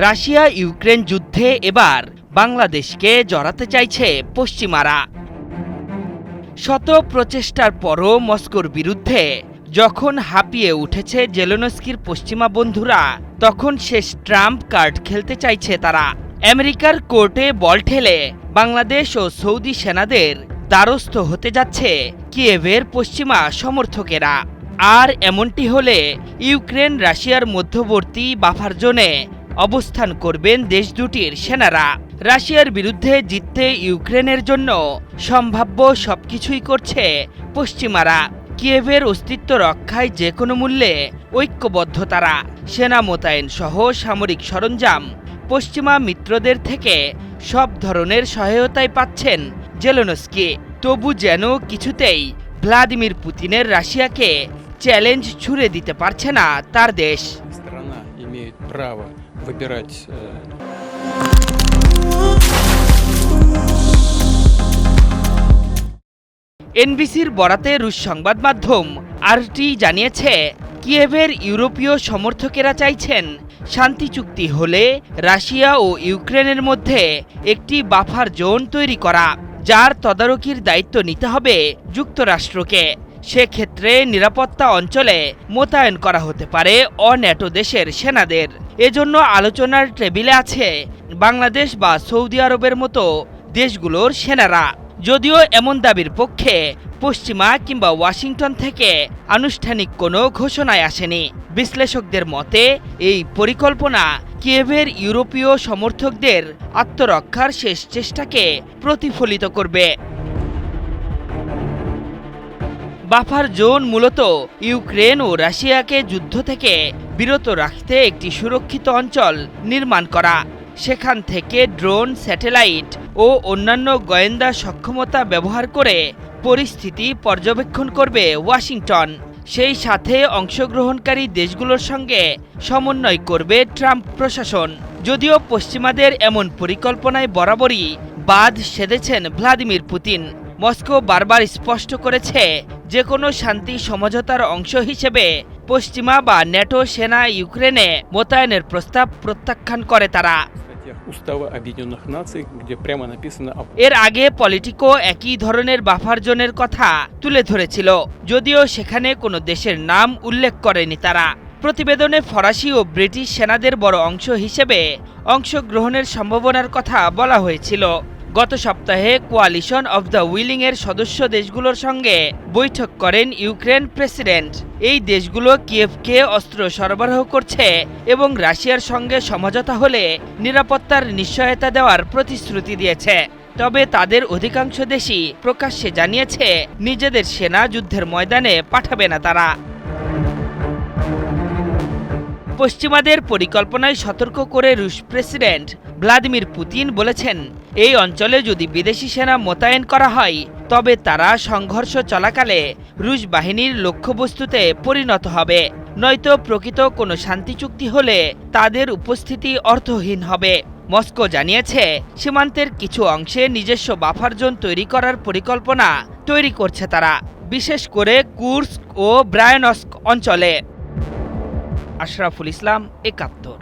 Russia Ukraine যুদ্ধে এবার বাংলাদেশকে জড়াতে চাইছে পশ্চিমারা। শত প্রচেষ্টার পরও মস্কোর বিরুদ্ধে যখন হাঁপিয়ে উঠেছে জেলেনস্কির পশ্চিমা বন্ধুরা, তখন শেষ ট্রাম্প কার্ড খেলতে চাইছে তারা। আমেরিকার কোর্টে বল ঠেলে বাংলাদেশ ও সৌদি সেনাদের দ্বারস্থ হতে যাচ্ছে কিয়েভের পশ্চিমা সমর্থকেরা। আর এমনটি হলে ইউক্রেন রাশিয়ার মধ্যবর্তী বাফার জোনে অবস্থান করবেন দেশ দুটির সেনারা। রাশিয়ার বিরুদ্ধে জিততে ইউক্রেনের জন্য সম্ভাব্য সবকিছুই করছে পশ্চিমারা। কিয়েভের অস্তিত্ব রক্ষায় যে কোনো মূল্যে ঐক্যবদ্ধ তারা। সেনা মোতায়েন সহ সামরিক সরঞ্জাম পশ্চিমা মিত্রদের থেকে সব ধরনের সহায়তাই পাচ্ছেন জেলেনস্কি। তবু যেন কিছুতেই ভ্লাদিমির পুতিনের রাশিয়াকে চ্যালেঞ্জ ছুড়ে দিতে পারছে না তার দেশ। এনবিসির বরাতে রুশ সংবাদ মাধ্যম আরটি জানিয়েছে, কিয়েভের ইউরোপীয় সমর্থকেরা চাইছেন শান্তি চুক্তি হলে রাশিয়া ও ইউক্রেনের মধ্যে একটি বাফার জোন তৈরি করা, যার তদারকির দায়িত্ব নিতে হবে যুক্তরাষ্ট্রকে। সেক্ষেত্রে নিরাপত্তা অঞ্চলে মোতায়েন করা হতে পারে অন্যাটো দেশের সেনাদের। এজন্য আলোচনার টেবিলে আছে বাংলাদেশ বা সৌদি আরবের মতো দেশগুলোর সেনারা। যদিও এমন দাবির পক্ষে পশ্চিমা কিংবা ওয়াশিংটন থেকে আনুষ্ঠানিক কোনো ঘোষণায় আসেনি। বিশ্লেষকদের মতে এই পরিকল্পনা কিয়েভের ইউরোপীয় সমর্থকদের আত্মরক্ষার শেষ চেষ্টাকে প্রতিফলিত করবে। বাফার জোন মূলত ইউক্রেন ও রাশিয়াকে যুদ্ধ থেকে বিরত রাখতে একটি সুরক্ষিত অঞ্চল নির্মাণ করা। সেখান থেকে ড্রোন, স্যাটেলাইট ও অন্যান্য গোয়েন্দা সক্ষমতা ব্যবহার করে পরিস্থিতি পর্যবেক্ষণ করবে ওয়াশিংটন। সেই সাথে অংশগ্রহণকারী দেশগুলোর সঙ্গে সমন্বয় করবে ট্রাম্প প্রশাসন। যদিও পশ্চিমাদের এমন পরিকল্পনায় বরাবরই বাদ সেধেছেন ভ্লাদিমির পুতিন। মস্কো বারবার স্পষ্ট করেছে, যে কোনো শান্তি সমঝোতার অংশ হিসেবে পশ্চিমা বা ন্যাটো সেনা ইউক্রেনে মোতায়েনের প্রস্তাব প্রত্যাখ্যান করে তারা। এর আগে পলিটিকো একই ধরনের বাফার জোনের কথা তুলে ধরেছিল, যদিও সেখানে কোনো দেশের নাম উল্লেখ করেনি তারা। প্রতিবেদনে ফরাসি ও ব্রিটিশ সেনাদের বড় অংশ হিসেবে অংশগ্রহণের সম্ভাবনার কথা বলা হয়েছিল। গত সপ্তাহে কোয়ালিশন অফ দ্য উইলিং এর সদস্য দেশগুলোর সঙ্গে বৈঠক করেন ইউক্রেন প্রেসিডেন্ট। এই দেশগুলো কিয়েভকে অস্ত্র সরবরাহ করছে এবং রাশিয়ার সঙ্গে সমঝোতা হলে নিরাপত্তার নিশ্চয়তা দেওয়ার প্রতিশ্রুতি দিয়েছে। তবে তাদের অধিকাংশ দেশই প্রকাশ্যে জানিয়েছে নিজেদের সেনা যুদ্ধের ময়দানে পাঠাবে না তারা। পশ্চিমাদের পরিকল্পনায় সতর্ক করে রুশ প্রেসিডেন্ট ভ্লাদিমির পুতিন বলেছেন, এই অঞ্চলে যদি বিদেশি সেনা মোতায়েন করা হয় তবে তারা সংঘর্ষ চলাকালে রুশ বাহিনীর লক্ষ্যবস্তুতে পরিণত হবে, নয়তো প্রকৃত কোনো শান্তি চুক্তি হলে তাদের উপস্থিতি অর্থহীন হবে। মস্কো জানিয়েছে, সীমান্তের কিছু অংশে নিজস্ব বাফার জোন তৈরি করার পরিকল্পনা তৈরি করছে তারা, বিশেষ করে কুর্স্ক ও ব্রায়ানস্ক অঞ্চলে। আশরাফুল ইসলাম, ৭১।